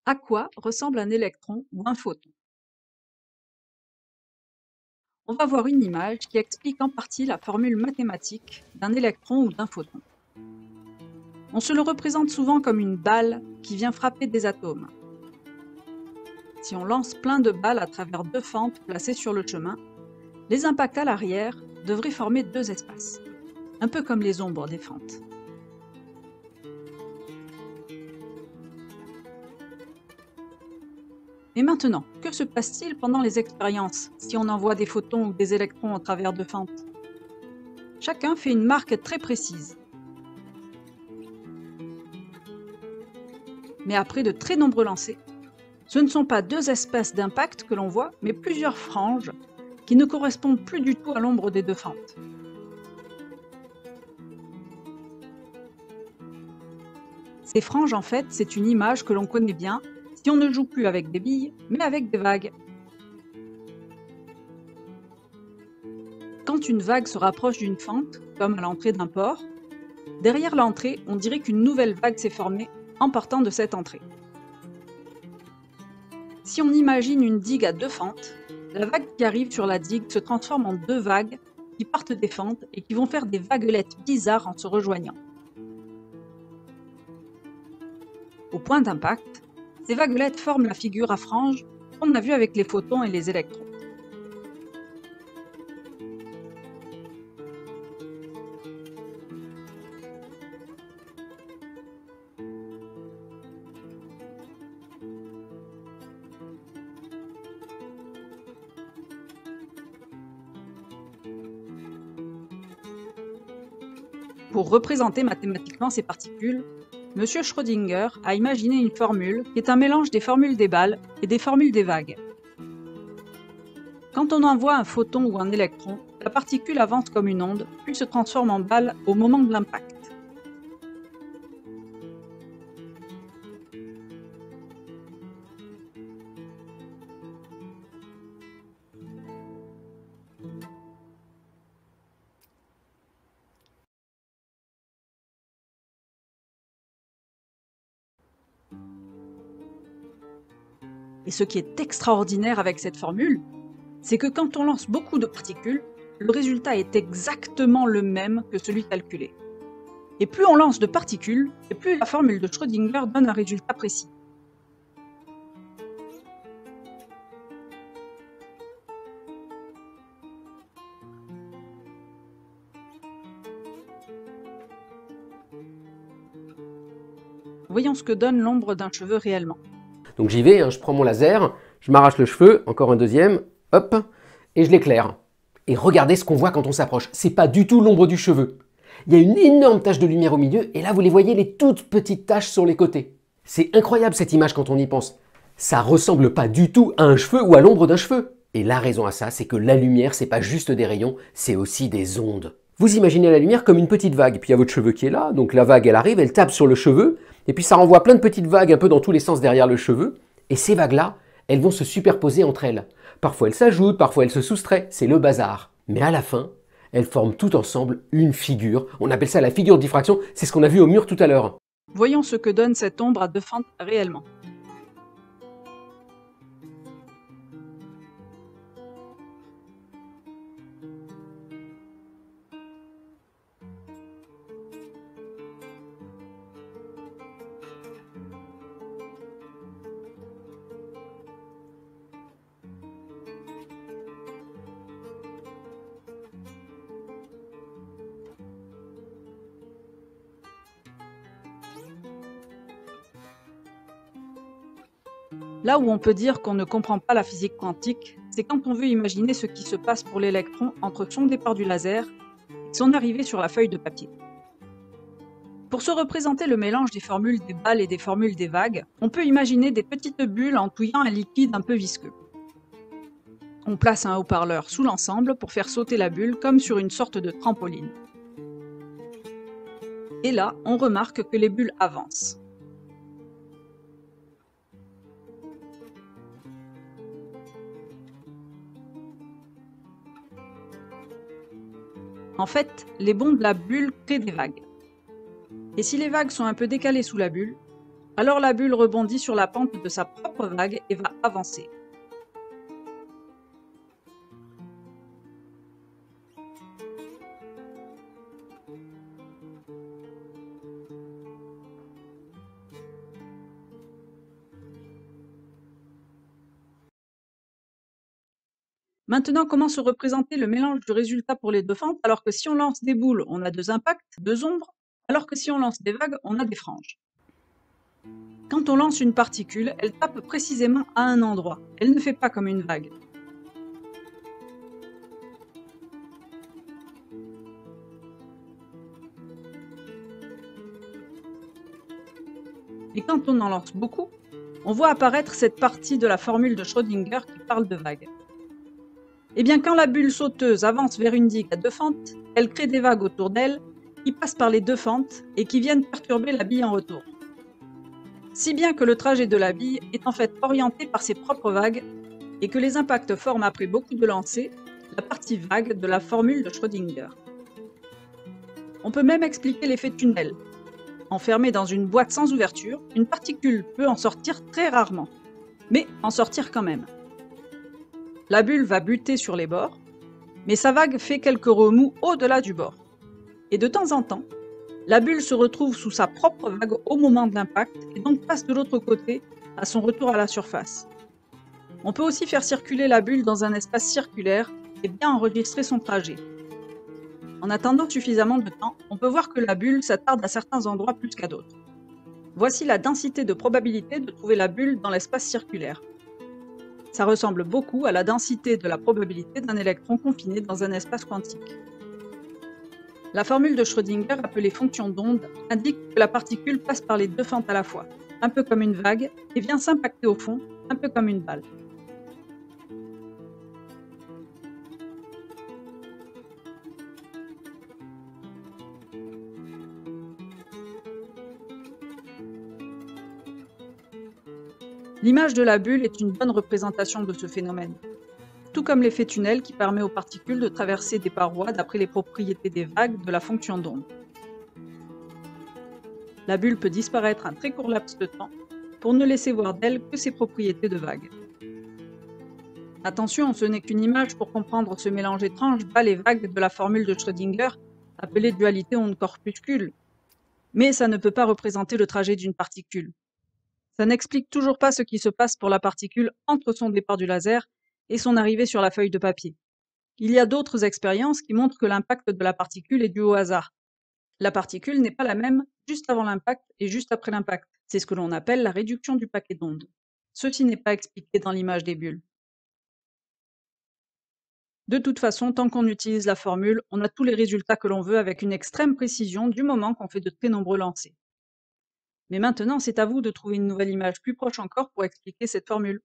À quoi ressemble un électron ou un photon? On va voir une image qui explique en partie la formule mathématique d'un électron ou d'un photon. On se le représente souvent comme une balle qui vient frapper des atomes. Si on lance plein de balles à travers deux fentes placées sur le chemin, les impacts à l'arrière devraient former deux espaces, un peu comme les ombres des fentes. Et maintenant, que se passe-t-il pendant les expériences si on envoie des photons ou des électrons à travers deux fentes? Chacun fait une marque très précise. Mais après de très nombreux lancers, ce ne sont pas deux espèces d'impact que l'on voit, mais plusieurs franges qui ne correspondent plus du tout à l'ombre des deux fentes. Ces franges, en fait, c'est une image que l'on connaît bien si on ne joue plus avec des billes, mais avec des vagues. Quand une vague se rapproche d'une fente, comme à l'entrée d'un port, derrière l'entrée, on dirait qu'une nouvelle vague s'est formée en partant de cette entrée. Si on imagine une digue à deux fentes, la vague qui arrive sur la digue se transforme en deux vagues qui partent des fentes et qui vont faire des vaguelettes bizarres en se rejoignant. Au point d'impact, ces vaguelettes forment la figure à franges qu'on a vue avec les photons et les électrons. Pour représenter mathématiquement ces particules, M. Schrödinger a imaginé une formule qui est un mélange des formules des balles et des formules des vagues. Quand on envoie un photon ou un électron, la particule avance comme une onde, puis se transforme en balle au moment de l'impact. Et ce qui est extraordinaire avec cette formule, c'est que quand on lance beaucoup de particules, le résultat est exactement le même que celui calculé. Et plus on lance de particules, et plus la formule de Schrödinger donne un résultat précis. Voyons ce que donne l'ombre d'un cheveu réellement. Donc j'y vais, je prends mon laser, je m'arrache le cheveu, encore un deuxième, hop, et je l'éclaire. Et regardez ce qu'on voit quand on s'approche, c'est pas du tout l'ombre du cheveu. Il y a une énorme tache de lumière au milieu, et là vous les voyez, les toutes petites taches sur les côtés. C'est incroyable cette image quand on y pense. Ça ressemble pas du tout à un cheveu ou à l'ombre d'un cheveu. Et la raison à ça, c'est que la lumière, c'est pas juste des rayons, c'est aussi des ondes. Vous imaginez la lumière comme une petite vague, puis il y a votre cheveu qui est là, donc la vague elle arrive, elle tape sur le cheveu, et puis ça renvoie plein de petites vagues un peu dans tous les sens derrière le cheveu, et ces vagues-là, elles vont se superposer entre elles. Parfois elles s'ajoutent, parfois elles se soustraient, c'est le bazar. Mais à la fin, elles forment tout ensemble une figure, on appelle ça la figure de diffraction, c'est ce qu'on a vu au mur tout à l'heure. Voyons ce que donne cette ombre à deux fentes réellement. Là où on peut dire qu'on ne comprend pas la physique quantique, c'est quand on veut imaginer ce qui se passe pour l'électron entre son départ du laser et son arrivée sur la feuille de papier. Pour se représenter le mélange des formules des balles et des formules des vagues, on peut imaginer des petites bulles entouillant un liquide un peu visqueux. On place un haut-parleur sous l'ensemble pour faire sauter la bulle comme sur une sorte de trampoline. Et là, on remarque que les bulles avancent. En fait, les bonds de la bulle créent des vagues. Et si les vagues sont un peu décalées sous la bulle, Alors la bulle rebondit sur la pente de sa propre vague et va avancer. Maintenant, comment se représenter le mélange du résultat pour les deux fentes, alors que si on lance des boules, on a deux impacts, deux ombres, alors que si on lance des vagues, on a des franges. Quand on lance une particule, elle tape précisément à un endroit. Elle ne fait pas comme une vague. Et quand on en lance beaucoup, on voit apparaître cette partie de la formule de Schrödinger qui parle de vagues. Eh bien, quand la bulle sauteuse avance vers une digue à deux fentes, elle crée des vagues autour d'elle qui passent par les deux fentes et qui viennent perturber la bille en retour. Si bien que le trajet de la bille est en fait orienté par ses propres vagues et que les impacts forment après beaucoup de lancers la partie vague de la formule de Schrödinger. On peut même expliquer l'effet tunnel. Enfermée dans une boîte sans ouverture, une particule peut en sortir très rarement, mais en sortir quand même. La bulle va buter sur les bords, mais sa vague fait quelques remous au-delà du bord. Et de temps en temps, la bulle se retrouve sous sa propre vague au moment de l'impact et donc passe de l'autre côté à son retour à la surface. On peut aussi faire circuler la bulle dans un espace circulaire et bien enregistrer son trajet. En attendant suffisamment de temps, on peut voir que la bulle s'attarde à certains endroits plus qu'à d'autres. Voici la densité de probabilité de trouver la bulle dans l'espace circulaire. Ça ressemble beaucoup à la densité de la probabilité d'un électron confiné dans un espace quantique. La formule de Schrödinger, appelée fonction d'onde, indique que la particule passe par les deux fentes à la fois, un peu comme une vague, et vient s'impacter au fond, un peu comme une balle. L'image de la bulle est une bonne représentation de ce phénomène. Tout comme l'effet tunnel qui permet aux particules de traverser des parois d'après les propriétés des vagues de la fonction d'onde. La bulle peut disparaître un très court laps de temps pour ne laisser voir d'elle que ses propriétés de vague. Attention, ce n'est qu'une image pour comprendre ce mélange étrange bas les vagues de la formule de Schrödinger, appelée dualité onde-corpuscule. Mais ça ne peut pas représenter le trajet d'une particule. Ça n'explique toujours pas ce qui se passe pour la particule entre son départ du laser et son arrivée sur la feuille de papier. Il y a d'autres expériences qui montrent que l'impact de la particule est dû au hasard. La particule n'est pas la même juste avant l'impact et juste après l'impact. C'est ce que l'on appelle la réduction du paquet d'ondes. Ceci n'est pas expliqué dans l'image des bulles. De toute façon, tant qu'on utilise la formule, on a tous les résultats que l'on veut avec une extrême précision du moment qu'on fait de très nombreux lancers. Mais maintenant, c'est à vous de trouver une nouvelle image plus proche encore pour expliquer cette formule.